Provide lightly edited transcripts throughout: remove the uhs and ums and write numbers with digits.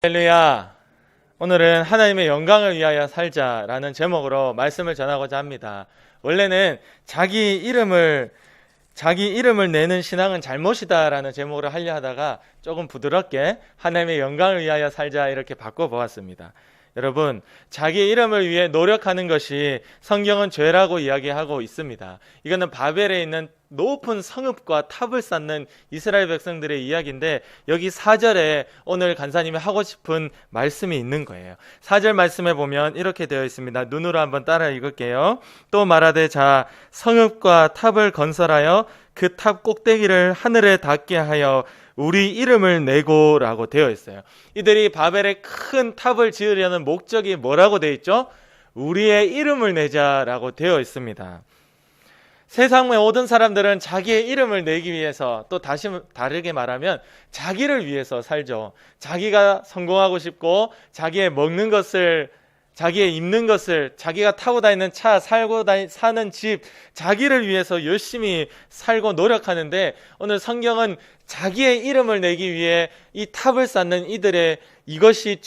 할렐루야. 오늘은 하나님의 영광을 위하여 살자라는 제목으로 말씀을 전하고자 합니다. 원래는 자기 이름을 내는 신앙은 잘못이다라는 제목으로 하려 하다가 조금 부드럽게 하나님의 영광을 위하여 살자 이렇게 바꿔보았습니다. 여러분, 자기 이름을 위해 노력하는 것이 성경은 죄라고 이야기하고 있습니다. 이거는 바벨에 있는 높은 성읍과 탑을 쌓는 이스라엘 백성들의 이야기인데, 여기 4절에 오늘 간사님이 하고 싶은 말씀이 있는 거예요. 4절 말씀에 보면 이렇게 되어 있습니다. 눈으로 한번 따라 읽을게요. 또 말하되, 자, 성읍과 탑을 건설하여 그 탑 꼭대기를 하늘에 닿게 하여 우리 이름을 내고라고 되어 있어요. 이들이 바벨에 큰 탑을 지으려는 목적이 뭐라고 되어 있죠? 우리의 이름을 내자라고 되어 있습니다. 세상의 모든 사람들은 자기의 이름을 내기 위해서, 또 다르게 말하면 자기를 위해서 살죠. 자기가 성공하고 싶고, 자기의 먹는 것을, 자기의 입는 것을, 자기가 타고 다니는 차, 사는 집, 자기를 위해서 열심히 살고 노력하는데, 오늘 성경은 자기의 이름을 내기 위해 이 탑을 쌓는 이들의 이것이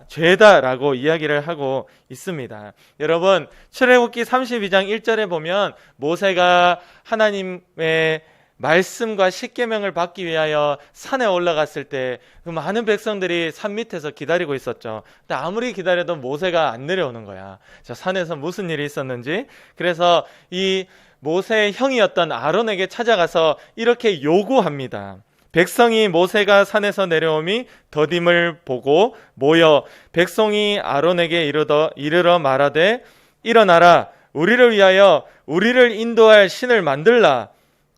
죄다라고 이야기를 하고 있습니다. 여러분, 출애굽기 32장 1절에 보면 모세가 하나님의 말씀과 십계명을 받기 위하여 산에 올라갔을 때 그 많은 백성들이 산 밑에서 기다리고 있었죠. 근데 아무리 기다려도 모세가 안 내려오는 거야. 저 산에서 무슨 일이 있었는지. 그래서 이 모세의 형이었던 아론에게 찾아가서 이렇게 요구합니다. 백성이 모세가 산에서 내려오미 더딤을 보고 모여 백성이 아론에게 이르러 말하되, 일어나라, 우리를 위하여 우리를 인도할 신을 만들라.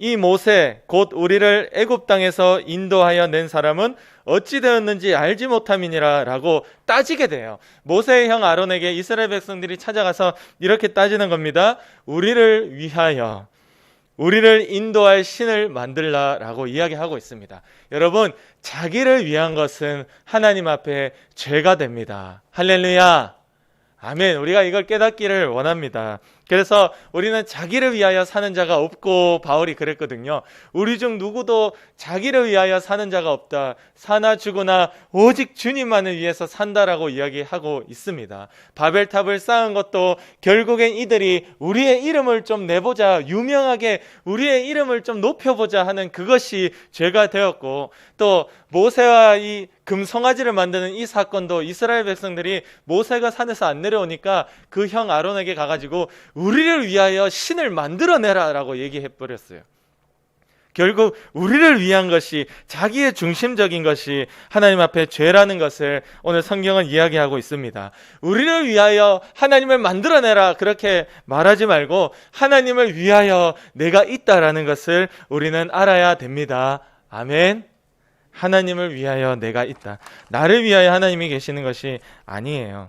이 모세 곧 우리를 애굽 땅에서 인도하여 낸 사람은 어찌 되었는지 알지 못함이니라 라고 따지게 돼요. 모세의 형 아론에게 이스라엘 백성들이 찾아가서 이렇게 따지는 겁니다. 우리를 위하여 우리를 인도할 신을 만들라 라고 이야기하고 있습니다. 여러분, 자기를 위한 것은 하나님 앞에 죄가 됩니다. 할렐루야. 아멘. 우리가 이걸 깨닫기를 원합니다. 그래서 우리는 자기를 위하여 사는 자가 없고, 바울이 그랬거든요. 우리 중 누구도 자기를 위하여 사는 자가 없다. 사나 죽으나 오직 주님만을 위해서 산다라고 이야기하고 있습니다. 바벨탑을 쌓은 것도 결국엔 이들이 우리의 이름을 좀 내보자, 유명하게 우리의 이름을 좀 높여보자 하는 그것이 죄가 되었고, 또 모세와 이 금송아지를 만드는 이 사건도 이스라엘 백성들이 모세가 산에서 안 내려오니까 그 형 아론에게 가가지고 우리를 위하여 신을 만들어내라 라고 얘기해버렸어요. 결국 우리를 위한 것이, 자기의 중심적인 것이 하나님 앞에 죄라는 것을 오늘 성경은 이야기하고 있습니다. 우리를 위하여 하나님을 만들어내라 그렇게 말하지 말고, 하나님을 위하여 내가 있다라는 것을 우리는 알아야 됩니다. 아멘. 하나님을 위하여 내가 있다. 나를 위하여 하나님이 계시는 것이 아니에요.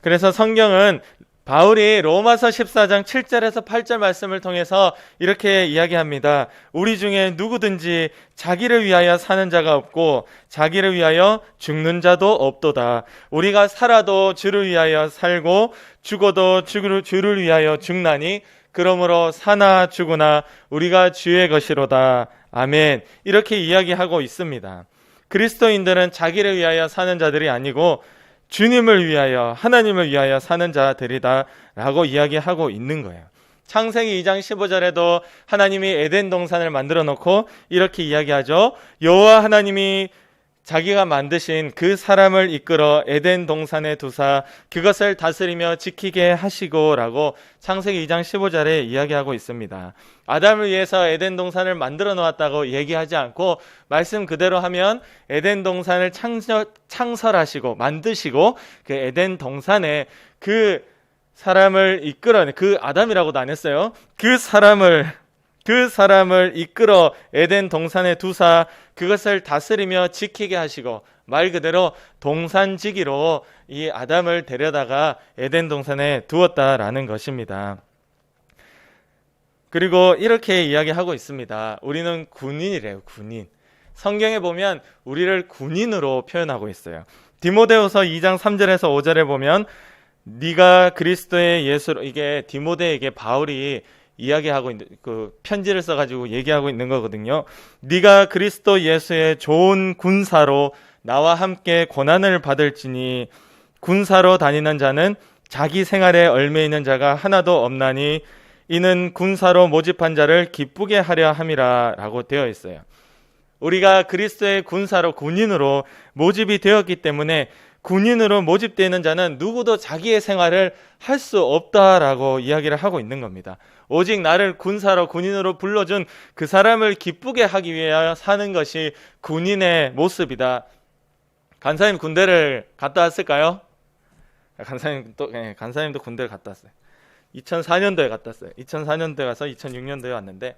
그래서 성경은 바울이 로마서 14장 7절에서 8절 말씀을 통해서 이렇게 이야기합니다. 우리 중에 누구든지 자기를 위하여 사는 자가 없고 자기를 위하여 죽는 자도 없도다. 우리가 살아도 주를 위하여 살고 죽어도 주를 위하여 죽나니 그러므로 사나 죽으나 우리가 주의 것이로다. 아멘. 이렇게 이야기하고 있습니다. 그리스도인들은 자기를 위하여 사는 자들이 아니고 주님을 위하여, 하나님을 위하여 사는 자들이다 라고 이야기하고 있는 거예요. 창세기 2장 15절에도 하나님이 에덴 동산을 만들어 놓고 이렇게 이야기하죠. 여호와 하나님이 자기가 만드신 그 사람을 이끌어 에덴 동산에 두사 그것을 다스리며 지키게 하시고 라고 창세기 2장 15절에 이야기하고 있습니다. 아담을 위해서 에덴 동산을 만들어 놓았다고 얘기하지 않고, 말씀 그대로 하면 에덴 동산을 창설하시고 만드시고 그 에덴 동산에 그 사람을 이끌어, 그 아담이라고도 안 했어요. 그 사람을 이끌어 에덴 동산에 두사 그것을 다스리며 지키게 하시고, 말 그대로 동산지기로 이 아담을 데려다가 에덴 동산에 두었다라는 것입니다. 그리고 이렇게 이야기하고 있습니다. 우리는 군인이래요. 군인. 성경에 보면 우리를 군인으로 표현하고 있어요. 디모데후서 2장 3절에서 5절에 보면 네가 그리스도의 예수로, 이게 디모데에게 바울이 이야기하고 있는 그 편지를 써가지고 얘기하고 있는 거거든요. 네가 그리스도 예수의 좋은 군사로 나와 함께 고난을 받을지니 군사로 다니는 자는 자기 생활에 얽매이는 자가 하나도 없나니 이는 군사로 모집한 자를 기쁘게 하려 함이라 라고 되어 있어요. 우리가 그리스도의 군사로 군인으로 모집이 되었기 때문에 군인으로 모집되는 자는 누구도 자기의 생활을 할 수 없다라고 이야기를 하고 있는 겁니다. 오직 나를 군사로 군인으로 불러준 그 사람을 기쁘게 하기 위해 사는 것이 군인의 모습이다. 간사님 군대를 갔다 왔을까요? 간사님도 군대를 갔다 왔어요. 2004년도에 갔다 왔어요. 2004년도에 가서 2006년도에 왔는데,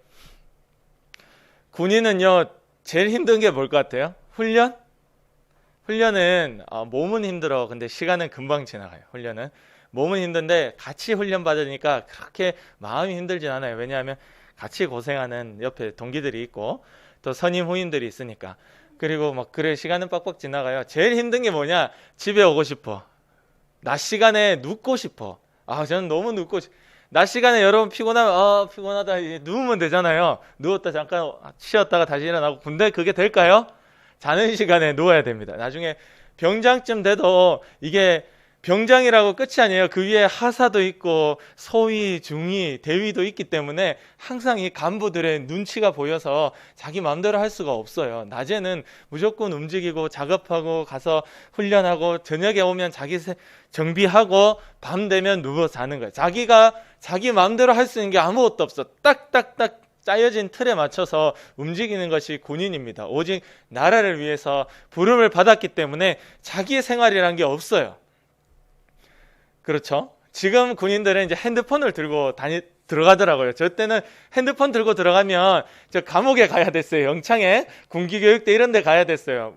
군인은요 제일 힘든 게 뭘 것 같아요? 훈련은 몸은 힘들어. 근데 시간은 금방 지나가요. 훈련은 몸은 힘든데 같이 훈련 받으니까 그렇게 마음이 힘들진 않아요. 왜냐하면 같이 고생하는 옆에 동기들이 있고 또 선임 후임들이 있으니까. 그리고 막 그래 시간은 빡빡 지나가요. 제일 힘든 게 뭐냐? 집에 오고 싶어. 낮 시간에 눕고 싶어. 저는 너무 낮 시간에 여러분 피곤하면 피곤하다 누우면 되잖아요. 누웠다 잠깐 쉬었다가 다시 일어나고. 근데 그게 될까요? 자는 시간에 누워야 됩니다. 나중에 병장쯤 돼도 이게 병장이라고 끝이 아니에요. 그 위에 하사도 있고 소위, 중위, 대위도 있기 때문에 항상 이 간부들의 눈치가 보여서 자기 마음대로 할 수가 없어요. 낮에는 무조건 움직이고 작업하고 가서 훈련하고 저녁에 오면 자기 정비하고 밤 되면 누워 자는 거예요. 자기가 자기 마음대로 할 수 있는 게 아무것도 없어. 딱딱딱 짜여진 틀에 맞춰서 움직이는 것이 군인입니다. 오직 나라를 위해서 부름을 받았기 때문에 자기의 생활이란 게 없어요. 그렇죠? 지금 군인들은 이제 핸드폰을 들고 들어가더라고요. 저 때는 핸드폰 들고 들어가면 저 감옥에 가야 됐어요. 영창에 군기교육대 이런 데 가야 됐어요.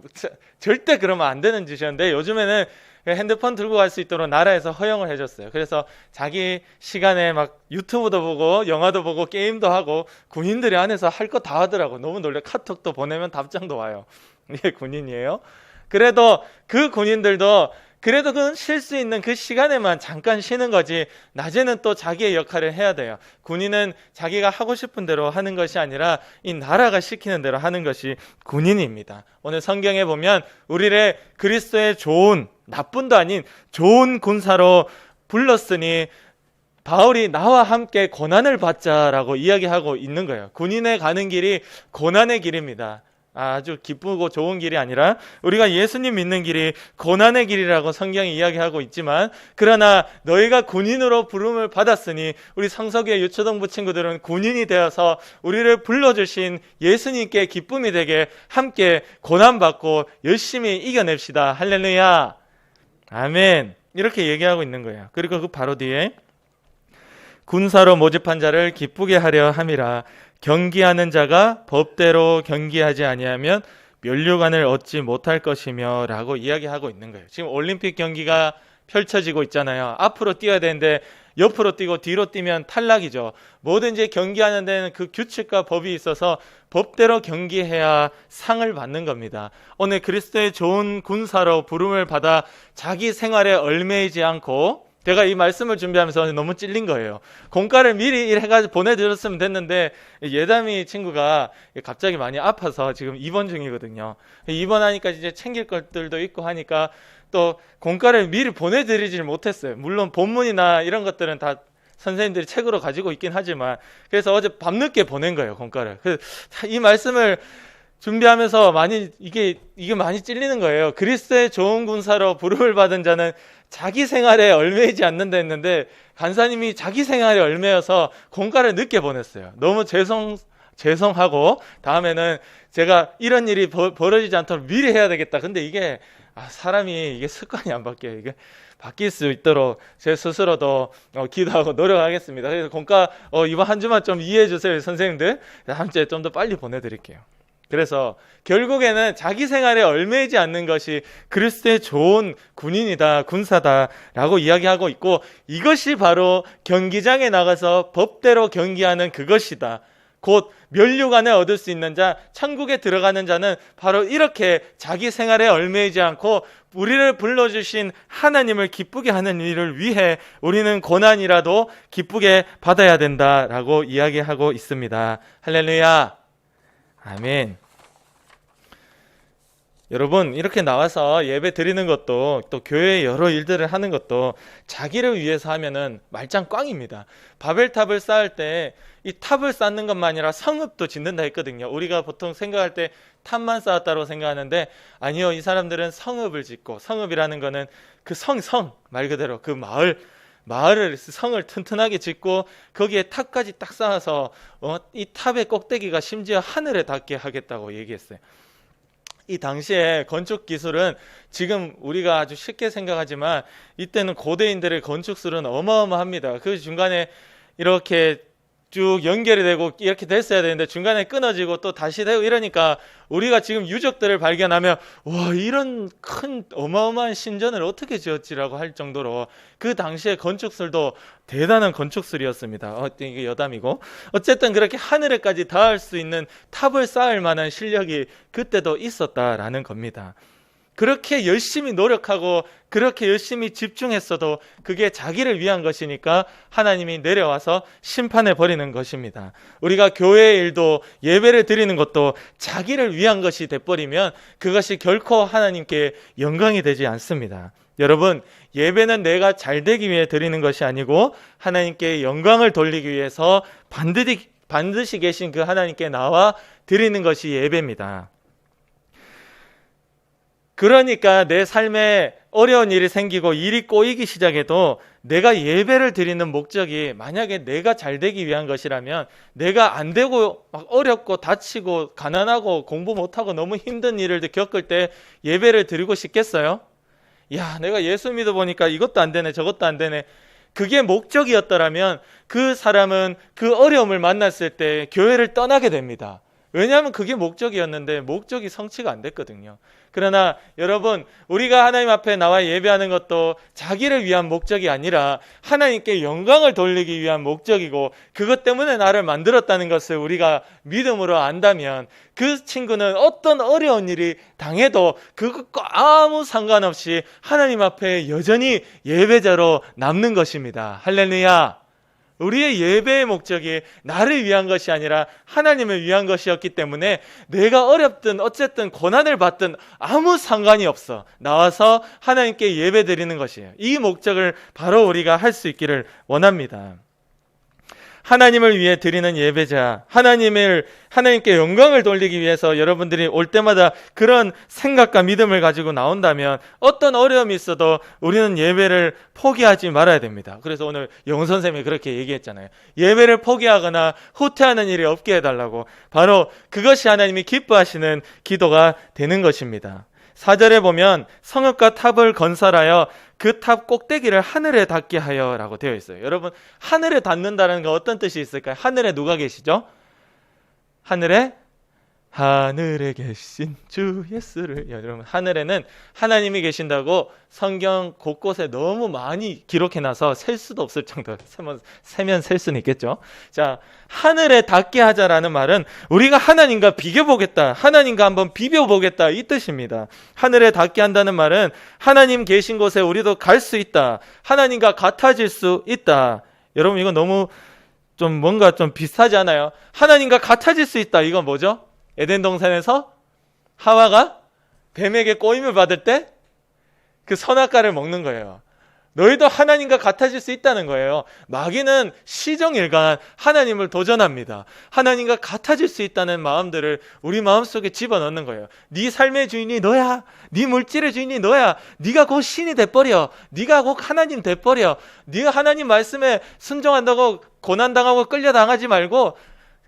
절대 그러면 안 되는 짓이었는데 요즘에는 핸드폰 들고 갈 수 있도록 나라에서 허용을 해줬어요. 그래서 자기 시간에 막 유튜브도 보고 영화도 보고 게임도 하고 군인들이 안에서 할 거 다 하더라고. 너무 놀래. 카톡도 보내면 답장도 와요. 이게 군인이에요. 그래도 그 군인들도 그래도 그 쉴 수 있는 그 시간에만 잠깐 쉬는 거지 낮에는 또 자기의 역할을 해야 돼요. 군인은 자기가 하고 싶은 대로 하는 것이 아니라 이 나라가 시키는 대로 하는 것이 군인입니다. 오늘 성경에 보면 우리를 그리스도의 좋은, 나쁜도 아닌 좋은 군사로 불렀으니 바울이 나와 함께 고난을 받자라고 이야기하고 있는 거예요. 군인에 가는 길이 고난의 길입니다. 아주 기쁘고 좋은 길이 아니라 우리가 예수님 믿는 길이 고난의 길이라고 성경이 이야기하고 있지만, 그러나 너희가 군인으로 부름을 받았으니 우리 성서교회 유초동부 친구들은 군인이 되어서 우리를 불러주신 예수님께 기쁨이 되게 함께 고난받고 열심히 이겨냅시다. 할렐루야, 아멘. 이렇게 얘기하고 있는 거예요. 그리고 그 바로 뒤에 군사로 모집한 자를 기쁘게 하려 함이라. 경기하는 자가 법대로 경기하지 아니하면 면류관을 얻지 못할 것이며 라고 이야기하고 있는 거예요. 지금 올림픽 경기가 펼쳐지고 있잖아요. 앞으로 뛰어야 되는데 옆으로 뛰고 뒤로 뛰면 탈락이죠. 뭐든지 경기하는 데는 그 규칙과 법이 있어서 법대로 경기해야 상을 받는 겁니다. 오늘 그리스도의 좋은 군사로 부름을 받아 자기 생활에 얽매이지 않고, 제가 이 말씀을 준비하면서 너무 찔린 거예요. 공과를 미리 해가지고 보내드렸으면 됐는데 예담이 친구가 갑자기 많이 아파서 지금 입원 중이거든요. 입원하니까 이제 챙길 것들도 있고 하니까 또 공과를 미리 보내드리질 못했어요. 물론 본문이나 이런 것들은 다 선생님들이 책으로 가지고 있긴 하지만, 그래서 어제 밤늦게 보낸 거예요, 공과를. 그래서 이 말씀을 준비하면서 이게 많이 찔리는 거예요. 그리스도의 좋은 군사로 부름을 받은 자는 자기 생활에 얽매이지 않는다 했는데 간사님이 자기 생활에 얽매여서 공과를 늦게 보냈어요. 너무 죄송하고 다음에는 제가 이런 일이 벌어지지 않도록 미리 해야 되겠다. 근데 이게 사람이 이게 습관이 안 바뀌어요. 이게 바뀔 수 있도록 제 스스로도 기도하고 노력하겠습니다. 그래서 공과 이번 한 주만 좀 이해해 주세요, 선생님들. 다음 주에 좀 더 빨리 보내드릴게요. 그래서 결국에는 자기 생활에 얽매이지 않는 것이 그리스도의 좋은 군인이다, 군사다라고 이야기하고 있고, 이것이 바로 경기장에 나가서 법대로 경기하는 그것이다. 곧 면류관을 얻을 수 있는 자, 천국에 들어가는 자는 바로 이렇게 자기 생활에 얽매이지 않고 우리를 불러주신 하나님을 기쁘게 하는 일을 위해 우리는 고난이라도 기쁘게 받아야 된다라고 이야기하고 있습니다. 할렐루야, 아멘. 여러분, 이렇게 나와서 예배 드리는 것도 또 교회의 여러 일들을 하는 것도 자기를 위해서 하면은 말짱 꽝입니다. 바벨탑을 쌓을 때 이 탑을 쌓는 것만 아니라 성읍도 짓는다 했거든요. 우리가 보통 생각할 때 탑만 쌓았다고 생각하는데 아니요, 이 사람들은 성읍을 짓고, 성읍이라는 거는 그 말 그대로 그 마을을, 성을 튼튼하게 짓고 거기에 탑까지 딱 쌓아서 이 탑의 꼭대기가 심지어 하늘에 닿게 하겠다고 얘기했어요. 이 당시에 건축 기술은 지금 우리가 아주 쉽게 생각하지만 이때는 고대인들의 건축술은 어마어마합니다. 그 중간에 이렇게 쭉 연결이 되고 이렇게 됐어야 되는데 중간에 끊어지고 또 다시 되고 이러니까 우리가 지금 유적들을 발견하면 와, 이런 큰 어마어마한 신전을 어떻게 지었지라고 할 정도로 그 당시의 건축술도 대단한 건축술이었습니다. 이게 여담이고, 어쨌든 그렇게 하늘에까지 닿을 수 있는 탑을 쌓을 만한 실력이 그때도 있었다라는 겁니다. 그렇게 열심히 노력하고 그렇게 열심히 집중했어도 그게 자기를 위한 것이니까 하나님이 내려와서 심판해 버리는 것입니다. 우리가 교회의 일도 예배를 드리는 것도 자기를 위한 것이 돼버리면 그것이 결코 하나님께 영광이 되지 않습니다. 여러분, 예배는 내가 잘 되기 위해 드리는 것이 아니고 하나님께 영광을 돌리기 위해서 반드시 계신 그 하나님께 나와 드리는 것이 예배입니다. 그러니까 내 삶에 어려운 일이 생기고 일이 꼬이기 시작해도 내가 예배를 드리는 목적이 만약에 내가 잘 되기 위한 것이라면 내가 안 되고 막 어렵고 다치고 가난하고 공부 못하고 너무 힘든 일을 겪을 때 예배를 드리고 싶겠어요? 야, 내가 예수 믿어보니까 이것도 안 되네 저것도 안 되네. 그게 목적이었더라면 그 사람은 그 어려움을 만났을 때 교회를 떠나게 됩니다. 왜냐하면 그게 목적이었는데 목적이 성취가 안 됐거든요. 그러나 여러분, 우리가 하나님 앞에 나와 예배하는 것도 자기를 위한 목적이 아니라 하나님께 영광을 돌리기 위한 목적이고 그것 때문에 나를 만들었다는 것을 우리가 믿음으로 안다면 그 친구는 어떤 어려운 일이 당해도 그것과 아무 상관없이 하나님 앞에 여전히 예배자로 남는 것입니다. 할렐루야! 우리의 예배의 목적이 나를 위한 것이 아니라 하나님을 위한 것이었기 때문에 내가 어렵든 어쨌든 고난을 받든 아무 상관이 없어. 나와서 하나님께 예배 드리는 것이에요. 이 목적을 바로 우리가 할 수 있기를 원합니다. 하나님을 위해 드리는 예배자, 하나님께 영광을 돌리기 위해서 여러분들이 올 때마다 그런 생각과 믿음을 가지고 나온다면 어떤 어려움이 있어도 우리는 예배를 포기하지 말아야 됩니다. 그래서 오늘 영 선생님이 그렇게 얘기했잖아요. 예배를 포기하거나 후퇴하는 일이 없게 해달라고. 바로 그것이 하나님이 기뻐하시는 기도가 되는 것입니다. 4절에 보면 성읍과 탑을 건설하여 그 탑 꼭대기를 하늘에 닿게 하여 라고 되어 있어요. 여러분, 하늘에 닿는다는 건 어떤 뜻이 있을까요? 하늘에 누가 계시죠? 하늘에 계신 주 예수를. 여러분, 하늘에는 하나님이 계신다고 성경 곳곳에 너무 많이 기록해놔서 셀 수도 없을 정도로, 세면 셀 수는 있겠죠. 자, 하늘에 닿게 하자라는 말은 우리가 하나님과 비교보겠다, 하나님과 한번 비벼보겠다, 이 뜻입니다. 하늘에 닿게 한다는 말은 하나님 계신 곳에 우리도 갈 수 있다, 하나님과 같아질 수 있다. 여러분, 이거 너무 좀 뭔가 좀 비슷하지 않아요? 하나님과 같아질 수 있다, 이건 뭐죠? 에덴 동산에서 하와가 뱀에게 꼬임을 받을 때 그 선악과를 먹는 거예요. 너희도 하나님과 같아질 수 있다는 거예요. 마귀는 시종일관 하나님을 도전합니다. 하나님과 같아질 수 있다는 마음들을 우리 마음속에 집어넣는 거예요. 네 삶의 주인이 너야. 네 물질의 주인이 너야. 네가 곧 신이 돼버려. 네가 곧 하나님 돼버려. 네가 하나님 말씀에 순종한다고 고난당하고 끌려당하지 말고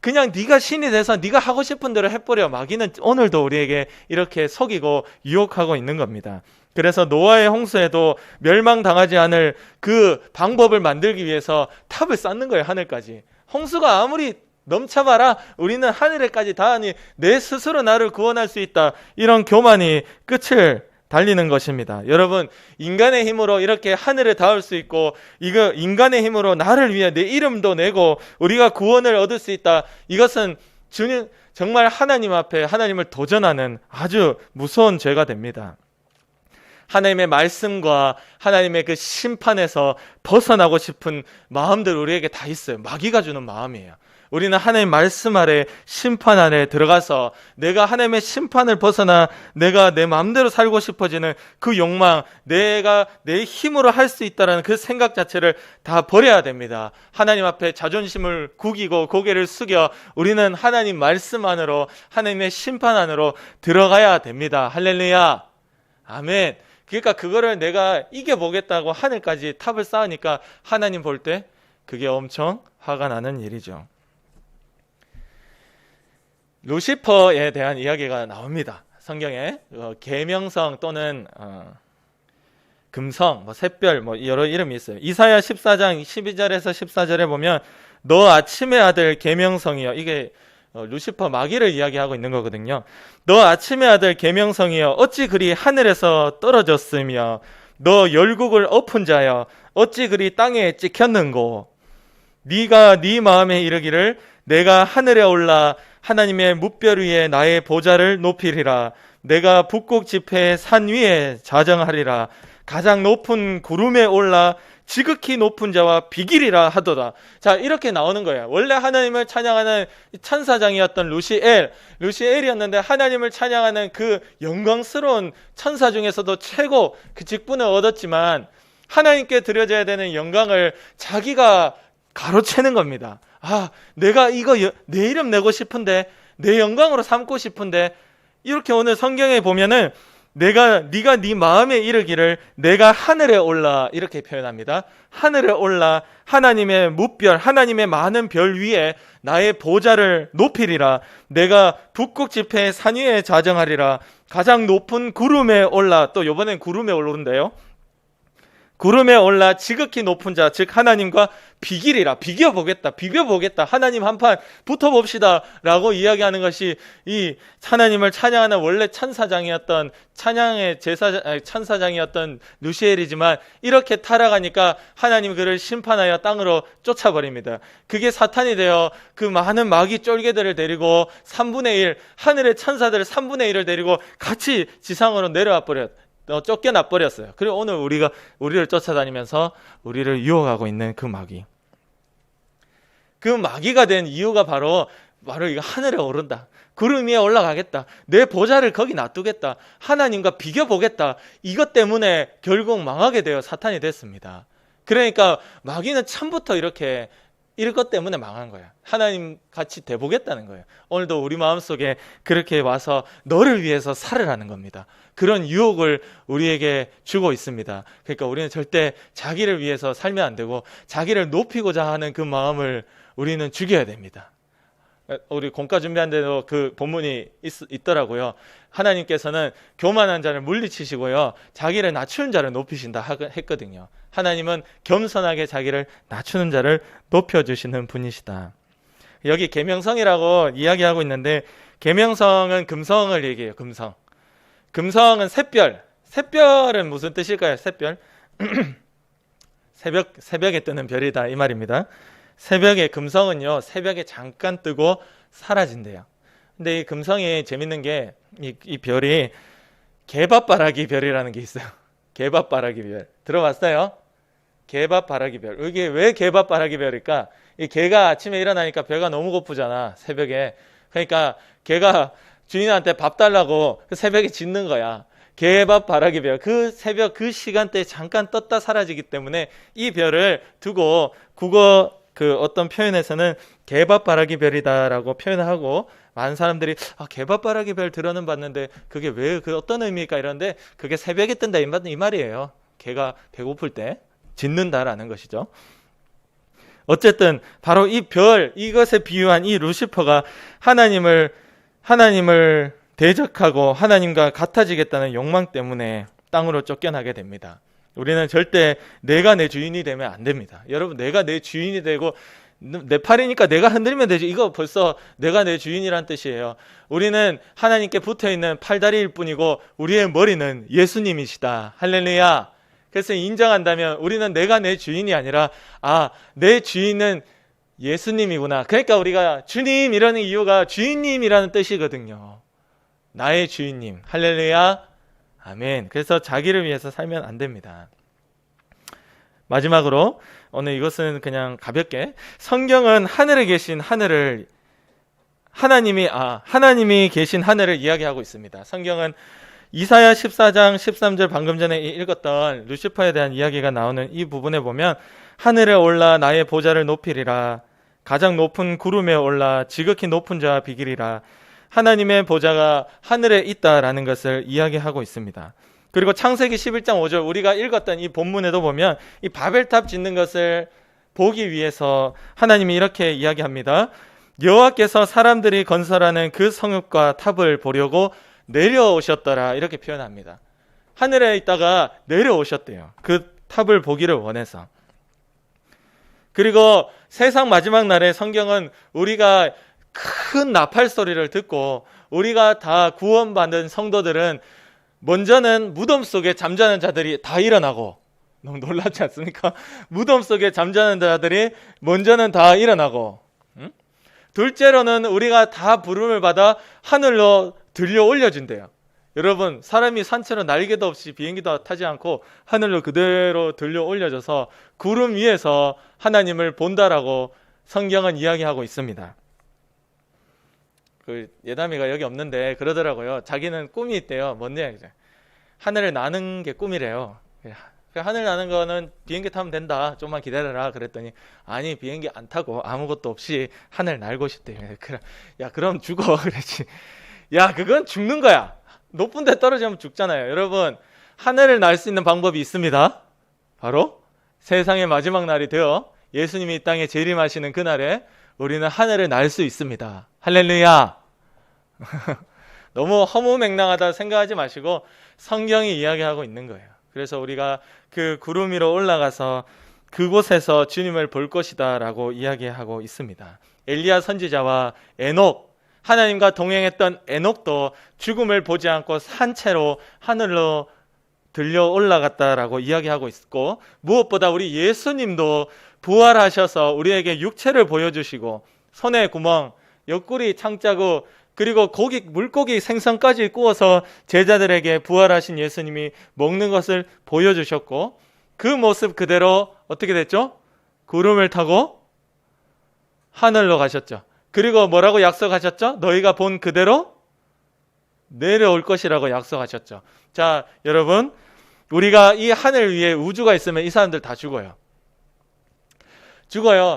그냥 네가 신이 돼서 네가 하고 싶은 대로 해버려. 마귀는 오늘도 우리에게 이렇게 속이고 유혹하고 있는 겁니다. 그래서 노아의 홍수에도 멸망당하지 않을 그 방법을 만들기 위해서 탑을 쌓는 거예요. 하늘까지. 홍수가 아무리 넘쳐봐라, 우리는 하늘에까지 닿으니 내 스스로 나를 구원할 수 있다, 이런 교만이 끝을 달리는 것입니다. 여러분, 인간의 힘으로 이렇게 하늘에 닿을 수 있고, 이거 인간의 힘으로 나를 위해 내 이름도 내고 우리가 구원을 얻을 수 있다, 이것은 주님, 정말 하나님 앞에 하나님을 도전하는 아주 무서운 죄가 됩니다. 하나님의 말씀과 하나님의 그 심판에서 벗어나고 싶은 마음들 우리에게 다 있어요. 마귀가 주는 마음이에요. 우리는 하나님 말씀 아래 심판 아래 들어가서 내가 하나님의 심판을 벗어나 내가 내 마음대로 살고 싶어지는 그 욕망, 내가 내 힘으로 할 수 있다는 그 생각 자체를 다 버려야 됩니다. 하나님 앞에 자존심을 구기고 고개를 숙여 우리는 하나님 말씀 안으로, 하나님의 심판 안으로 들어가야 됩니다. 할렐루야. 아멘. 그러니까 그거를 내가 이겨보겠다고 하늘까지 탑을 쌓으니까 하나님 볼 때 그게 엄청 화가 나는 일이죠. 루시퍼에 대한 이야기가 나옵니다. 성경에 계명성 또는 금성, 샛별 여러 이름이 있어요. 이사야 14장 12절에서 14절에 보면 너 아침의 아들 계명성이여, 이게 루시퍼 마귀를 이야기하고 있는 거거든요. 너 아침의 아들 계명성이여 어찌 그리 하늘에서 떨어졌으며 너 열국을 엎은 자여 어찌 그리 땅에 찍혔는고. 네가 네 마음에 이르기를 내가 하늘에 올라 하나님의 뭇별 위에 나의 보좌를 높이리라. 내가 북극 지폐의 산 위에 자정하리라. 가장 높은 구름에 올라 지극히 높은 자와 비기리라 하도다. 자, 이렇게 나오는 거예요. 원래 하나님을 찬양하는 천사장이었던 루시엘이었는데 하나님을 찬양하는 그 영광스러운 천사 중에서도 최고 그 직분을 얻었지만 하나님께 드려져야 되는 영광을 자기가 가로채는 겁니다. 아, 내가 이거 내 이름 내고 싶은데, 내 영광으로 삼고 싶은데, 이렇게 오늘 성경에 보면은 네가 네 마음에 이르기를 내가 하늘에 올라, 이렇게 표현합니다. 하늘에 올라 하나님의 뭇별, 하나님의 많은 별 위에 나의 보좌를 높이리라. 내가 북극 지폐의 산 위에 자정하리라. 가장 높은 구름에 올라, 또 이번엔 구름에 오르는데요. 구름에 올라 지극히 높은 자, 즉 하나님과 비기리라. 비벼보겠다. 하나님 한판 붙어봅시다 라고 이야기하는 것이 이 하나님을 찬양하는 원래 천사장이었던 천사장이었던 루시엘이지만 이렇게 타락하니까 하나님 그를 심판하여 땅으로 쫓아버립니다. 그게 사탄이 되어 그 많은 마귀 쫄개들을 데리고 3분의 1, 하늘의 천사들 3분의 1을 데리고 같이 지상으로 내려와 쫓겨나 버렸어요. 그리고 오늘 우리를 쫓아다니면서 우리를 유혹하고 있는 그 마귀. 그 마귀가 된 이유가 바로 이거 하늘에 오른다. 구름 위에 올라가겠다. 내 보좌를 거기 놔두겠다. 하나님과 비교보겠다. 이것 때문에 결국 망하게 되어 사탄이 됐습니다. 그러니까 마귀는 처음부터 이것 때문에 망한 거야. 하나님 같이 돼보겠다는 거예요. 오늘도 우리 마음속에 그렇게 와서 너를 위해서 살으라는 겁니다. 그런 유혹을 우리에게 주고 있습니다. 그러니까 우리는 절대 자기를 위해서 살면 안 되고 자기를 높이고자 하는 그 마음을 우리는 죽여야 됩니다. 우리 공과 준비하는데도 그 본문이 있더라고요. 하나님께서는 교만한 자를 물리치시고요, 자기를 낮추는 자를 높이신다 했거든요. 하나님은 겸손하게 자기를 낮추는 자를 높여주시는 분이시다. 여기 계명성이라고 이야기하고 있는데, 계명성은 금성을 얘기해요. 금성은 샛별은 무슨 뜻일까요? 샛별 새벽에 뜨는 별이다 이 말입니다. 새벽에 금성은요, 새벽에 잠깐 뜨고 사라진대요. 근데 이 금성이 재밌는 게 이 별이 개밥바라기 별이라는 게 있어요. 개밥바라기 별 들어봤어요? 개밥바라기 별. 이게 왜 개밥바라기 별일까? 이 개가 아침에 일어나니까 배가 너무 고프잖아, 새벽에. 그러니까 개가 주인한테 밥 달라고 새벽에 짖는 거야. 개밥바라기 별. 그 새벽 그 시간대에 잠깐 떴다 사라지기 때문에 이 별을 두고 국어 어떤 표현에서는 개밥바라기 별이다라고 표현을 하고, 많은 사람들이 개밥바라기 별 들어는 봤는데 그게 왜 어떤 의미일까 이러는데, 그게 새벽에 뜬다 이 말이에요. 개가 배고플 때 짖는다라는 것이죠. 어쨌든 바로 이 별, 이것에 비유한 이 루시퍼가 하나님을 대적하고 하나님과 같아지겠다는 욕망 때문에 땅으로 쫓겨나게 됩니다. 우리는 절대 내가 내 주인이 되면 안 됩니다. 여러분, 내가 내 주인이 되고 내 팔이니까 내가 흔들면 되지, 이거 벌써 내가 내 주인이란 뜻이에요. 우리는 하나님께 붙어있는 팔다리일 뿐이고 우리의 머리는 예수님이시다. 할렐루야. 그래서 인정한다면 우리는 내가 내 주인이 아니라 내 주인은 예수님이구나. 그러니까 우리가 주님 이라는 이유가 주인님이라는 뜻이거든요. 나의 주인님. 할렐루야. 아멘. 그래서 자기를 위해서 살면 안 됩니다. 마지막으로 오늘 이것은 그냥 가볍게 성경은 하늘에 계신 하나님이 계신 하늘을 이야기하고 있습니다. 성경은 이사야 14장 13절 방금 전에 읽었던 루시퍼에 대한 이야기가 나오는 이 부분에 보면 하늘에 올라 나의 보좌를 높이리라. 가장 높은 구름에 올라 지극히 높은 자와 비기리라. 하나님의 보좌가 하늘에 있다라는 것을 이야기하고 있습니다. 그리고 창세기 11장 5절 우리가 읽었던 이 본문에도 보면 이 바벨탑 짓는 것을 보기 위해서 하나님이 이렇게 이야기합니다. 여호와께서 사람들이 건설하는 그 성읍과 탑을 보려고 내려오셨더라 이렇게 표현합니다. 하늘에 있다가 내려오셨대요. 그 탑을 보기를 원해서. 그리고 세상 마지막 날에 성경은 우리가 큰 나팔 소리를 듣고 우리가 다 구원받은 성도들은 먼저는 무덤 속에 잠자는 자들이 다 일어나고, 너무 놀랍지 않습니까? 무덤 속에 잠자는 자들이 먼저는 다 일어나고, 둘째로는 우리가 다 부름을 받아 하늘로 들려 올려준대요. 여러분, 사람이 산채로 날개도 없이 비행기도 타지 않고 하늘로 그대로 들려 올려져서 구름 위에서 하나님을 본다라고 성경은 이야기하고 있습니다. 그 예담이가 여기 없는데 그러더라고요. 자기는 꿈이 있대요. 뭔데? 하늘을 나는 게 꿈이래요. 하늘 나는 거는 비행기 타면 된다. 좀만 기다려라. 그랬더니 아니, 비행기 안 타고 아무것도 없이 하늘 날고 싶대요. 야, 그럼 죽어. 그랬지. 야, 그건 죽는 거야. 높은 데 떨어지면 죽잖아요. 여러분, 하늘을 날 수 있는 방법이 있습니다. 바로 세상의 마지막 날이 되어 예수님이 이 땅에 재림하시는 그날에 우리는 하늘을 날 수 있습니다. 할렐루야. 너무 허무맹랑하다 생각하지 마시고 성경이 이야기하고 있는 거예요. 그래서 우리가 그 구름 위로 올라가서 그곳에서 주님을 볼 것이다 라고 이야기하고 있습니다. 엘리야 선지자와 에녹, 하나님과 동행했던 에녹도 죽음을 보지 않고 산채로 하늘로 들려 올라갔다라고 이야기하고 있고, 무엇보다 우리 예수님도 부활하셔서 우리에게 육체를 보여주시고 손에 구멍, 옆구리 창자국, 그리고 물고기 생선까지 구워서 제자들에게 부활하신 예수님이 먹는 것을 보여주셨고, 그 모습 그대로 어떻게 됐죠? 구름을 타고 하늘로 가셨죠. 그리고 뭐라고 약속하셨죠? 너희가 본 그대로 내려올 것이라고 약속하셨죠. 자, 여러분, 우리가 이 하늘 위에 우주가 있으면 이 사람들 다 죽어요.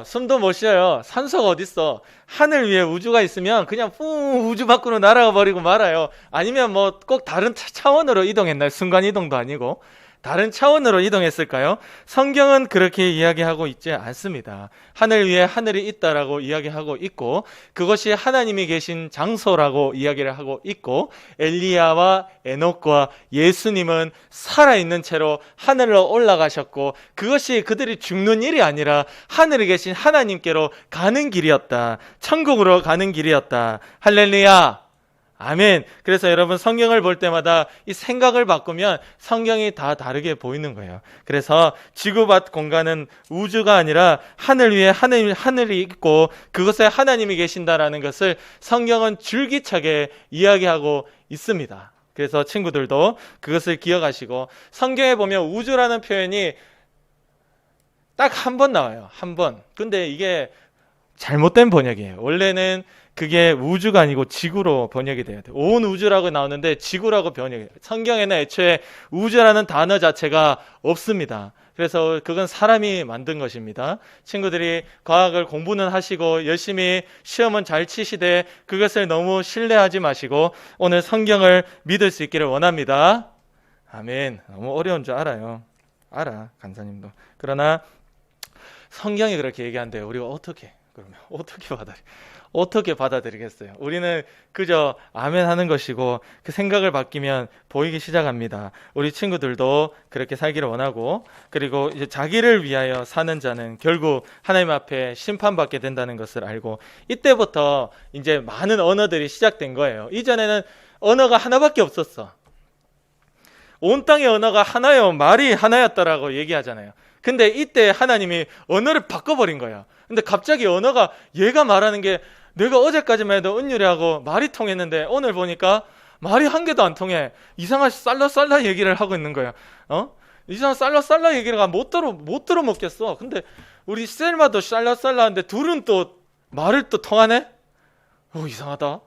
숨도 못 쉬어요. 산소가 어딨어. 하늘 위에 우주가 있으면 그냥 우주 밖으로 날아가 버리고 말아요. 아니면 뭐 꼭 다른 차원으로 이동했나요? 순간 이동도 아니고 다른 차원으로 이동했을까요? 성경은 그렇게 이야기하고 있지 않습니다. 하늘 위에 하늘이 있다라고 이야기하고 있고, 그것이 하나님이 계신 장소라고 이야기를 하고 있고, 엘리야와 에녹과 예수님은 살아있는 채로 하늘로 올라가셨고, 그것이 그들이 죽는 일이 아니라 하늘에 계신 하나님께로 가는 길이었다. 천국으로 가는 길이었다. 할렐루야. 아멘. 그래서 여러분, 성경을 볼 때마다 이 생각을 바꾸면 성경이 다 다르게 보이는 거예요. 그래서 지구밭 공간은 우주가 아니라 하늘 위에 하늘이 있고 그것에 하나님이 계신다라는 것을 성경은 줄기차게 이야기하고 있습니다. 그래서 친구들도 그것을 기억하시고, 성경에 보면 우주라는 표현이 딱 한 번 나와요. 한 번. 근데 이게 잘못된 번역이에요. 원래는 그게 우주가 아니고 지구로 번역이 돼야 돼요. 온 우주라고 나오는데 지구라고 번역해요. 성경에는 애초에 우주라는 단어 자체가 없습니다. 그래서 그건 사람이 만든 것입니다. 친구들이 과학을 공부는 하시고 열심히 시험은 잘 치시되 그것을 너무 신뢰하지 마시고 오늘 성경을 믿을 수 있기를 원합니다. 아멘. 너무 어려운 줄 알아요. 간사님도. 그러나 성경이 그렇게 얘기한대요. 우리가 어떻게 받아들이겠어요? 우리는 그저 아멘 하는 것이고 그 생각을 바뀌면 보이기 시작합니다. 우리 친구들도 그렇게 살기를 원하고, 그리고 이제 자기를 위하여 사는 자는 결국 하나님 앞에 심판받게 된다는 것을 알고, 이때부터 이제 많은 언어들이 시작된 거예요. 이전에는 언어가 하나밖에 없었어. 온 땅의 언어가 하나요, 말이 하나였다라고 얘기하잖아요. 근데 이때 하나님이 언어를 바꿔버린 거야. 근데 갑자기 언어가, 얘가 말하는 게 내가 어제까지만 해도 은유리하고 말이 통했는데 오늘 보니까 말이 한 개도 안 통해. 이상한 쌀라쌀라 얘기를 하고 있는 거야. 이 사람 쌀라쌀라 얘기를 못 들어 먹겠어. 근데 우리 셀마도 쌀라쌀라한데 둘은 또 말을 또 통하네? 이상하다.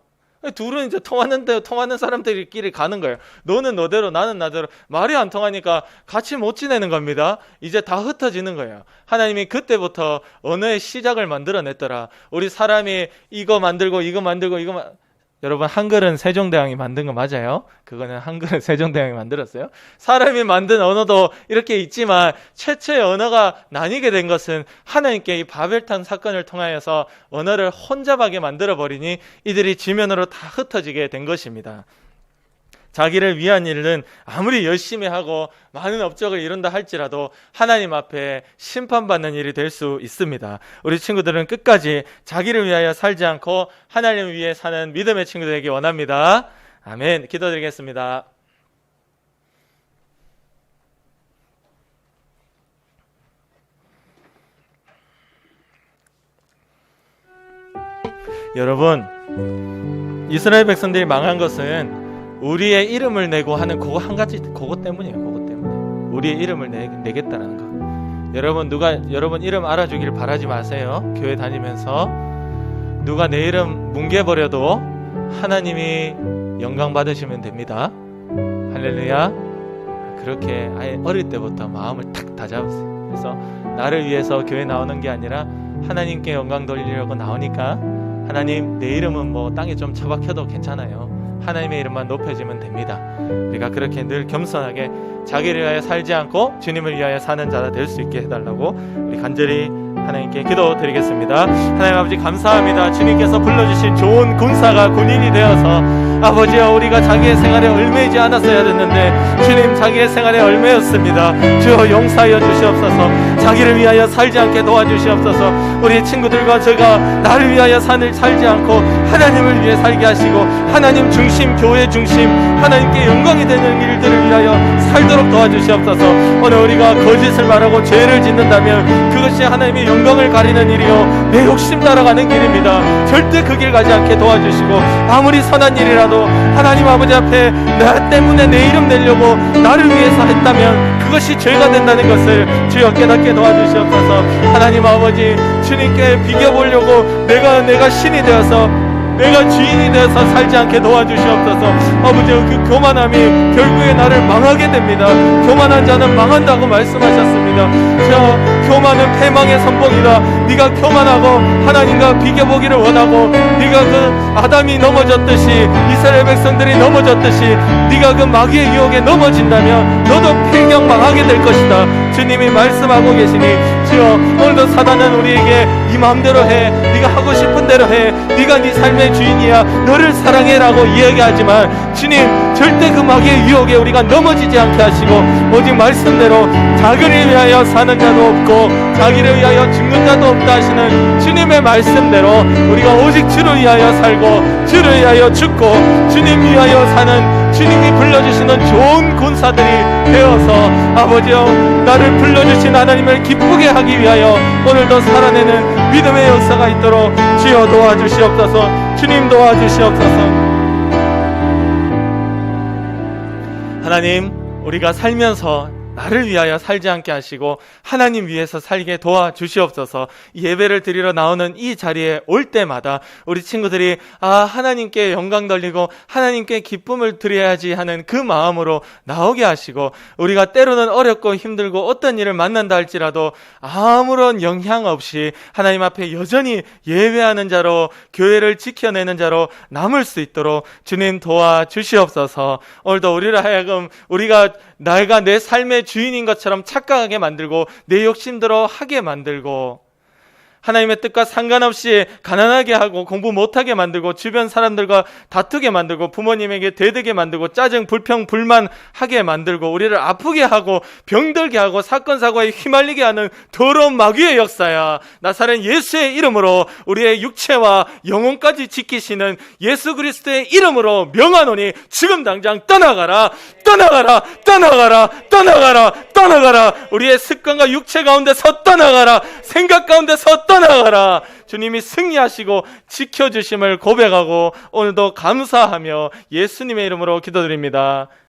둘은 이제 통하는 사람들끼리 가는 거예요. 너는 너대로 나는 나대로 말이 안 통하니까 같이 못 지내는 겁니다. 이제 다 흩어지는 거예요. 하나님이 그때부터 언어의 시작을 만들어냈더라. 우리 사람이 이거 만들고 여러분 한글은 세종대왕이 만든 거 맞아요? 그거는 한글은 세종대왕이 만들었어요. 사람이 만든 언어도 이렇게 있지만 최초의 언어가 나뉘게 된 것은 하나님께 이 바벨탑 사건을 통하여서 언어를 혼잡하게 만들어버리니 이들이 지면으로 다 흩어지게 된 것입니다. 자기를 위한 일은 아무리 열심히 하고 많은 업적을 이룬다 할지라도 하나님 앞에 심판받는 일이 될 수 있습니다. 우리 친구들은 끝까지 자기를 위하여 살지 않고 하나님을 위해 사는 믿음의 친구들 되기 원합니다. 아멘. 기도드리겠습니다. 여러분, 이스라엘 백성들이 망한 것은 우리의 이름을 내고 하는 그거 때문이에요. 그거 때문에 우리의 이름을 내겠다는 거. 여러분 이름 알아주길 바라지 마세요. 교회 다니면서 누가 내 이름 뭉개버려도 하나님이 영광 받으시면 됩니다. 할렐루야. 그렇게 아예 어릴 때부터 마음을 탁 다잡으세요. 그래서 나를 위해서 교회 나오는 게 아니라 하나님께 영광 돌리려고 나오니까 하나님 내 이름은 뭐 땅에 좀 처박혀도 괜찮아요. 하나님의 이름만 높여지면 됩니다. 우리가 그렇게 늘 겸손하게 자기를 위하여 살지 않고 주님을 위하여 사는 자가 될 수 있게 해달라고 우리 간절히 하나님께 기도드리겠습니다. 하나님 아버지 감사합니다. 주님께서 불러주신 좋은 군인이 되어서 아버지여 우리가 자기의 생활에 얽매이지 않았어야 됐는데 주님 자기의 생활에 얽매였습니다. 주여 용서하여 주시옵소서. 자기를 위하여 살지 않게 도와주시옵소서. 우리 친구들과 제가 나를 위하여 살지 않고 하나님을 위해 살게 하시고 하나님 중심, 교회 중심, 하나님께 영광이 되는 일들을 위하여 살도록 도와주시옵소서. 오늘 우리가 거짓을 말하고 죄를 짓는다면 그것이 하나님의 영광을 가리는 일이요 내 욕심 따라가는 길입니다. 절대 그 길 가지 않게 도와주시고 아무리 선한 일이라도 하나님 아버지 앞에 나 때문에 내 이름 내려고 나를 위해서 했다면 그것이 죄가 된다는 것을 주여 깨닫게 도와주시옵소서. 하나님 아버지 주님께 비겨보려고 내가 신이 되어서 내가 주인이 되어서 살지 않게 도와주시옵소서. 아버지 그 교만함이 결국에 나를 망하게 됩니다. 교만한 자는 망한다고 말씀하셨습니다. 저 교만은 패망의 선봉이다. 네가 교만하고 하나님과 비교보기를 원하고 네가 그 아담이 넘어졌듯이 이스라엘 백성들이 넘어졌듯이 네가 그 마귀의 유혹에 넘어진다면 너도 필경 망하게 될 것이다. 주님이 말씀하고 계시니 주여 오늘도 사단은 우리에게 네 마음대로 해, 네가 하고 싶은 대로 해, 네가 네 삶의 주인이야, 너를 사랑해라고 이야기하지만 주님 절대 그 마귀의 유혹에 우리가 넘어지지 않게 하시고 오직 말씀대로 자기를 위하여 사는 자도 없고 자기를 위하여 죽는 자도 없다 하시는 주님의 말씀대로 우리가 오직 주를 위하여 살고 주를 위하여 죽고 주님 위하여 사는 주님이 불러주시는 좋은 군사들이 되어서 아버지여 나를 불러주신 하나님을 기쁘게 하기 위하여 오늘도 살아내는 믿음의 역사가 있도록 주여 도와주시옵소서. 주님 도와주시옵소서. 하나님 우리가 살면서 나를 위하여 살지 않게 하시고 하나님 위해서 살게 도와주시옵소서. 예배를 드리러 나오는 이 자리에 올 때마다 우리 친구들이 하나님께 영광 돌리고 하나님께 기쁨을 드려야지 하는 그 마음으로 나오게 하시고 우리가 때로는 어렵고 힘들고 어떤 일을 만난다 할지라도 아무런 영향 없이 하나님 앞에 여전히 예배하는 자로 교회를 지켜내는 자로 남을 수 있도록 주님 도와주시옵소서. 오늘도 우리를 하여금 우리가 내가 내 삶의 주인인 것처럼 착각하게 만들고 내 욕심대로 하게 만들고 하나님의 뜻과 상관없이 가난하게 하고 공부 못하게 만들고 주변 사람들과 다투게 만들고 부모님에게 대들게 만들고 짜증 불평 불만하게 만들고 우리를 아프게 하고 병들게 하고 사건 사고에 휘말리게 하는 더러운 마귀의 역사야. 나사렛 예수의 이름으로 우리의 육체와 영혼까지 지키시는 예수 그리스도의 이름으로 명하노니 지금 당장 떠나가라 떠나가라 떠나가라 떠나가라 떠나가라. 우리의 습관과 육체 가운데서 떠나가라. 생각 가운데서 떠나가라. 주님이 승리하시고 지켜주심을 고백하고 오늘도 감사하며 예수님의 이름으로 기도드립니다.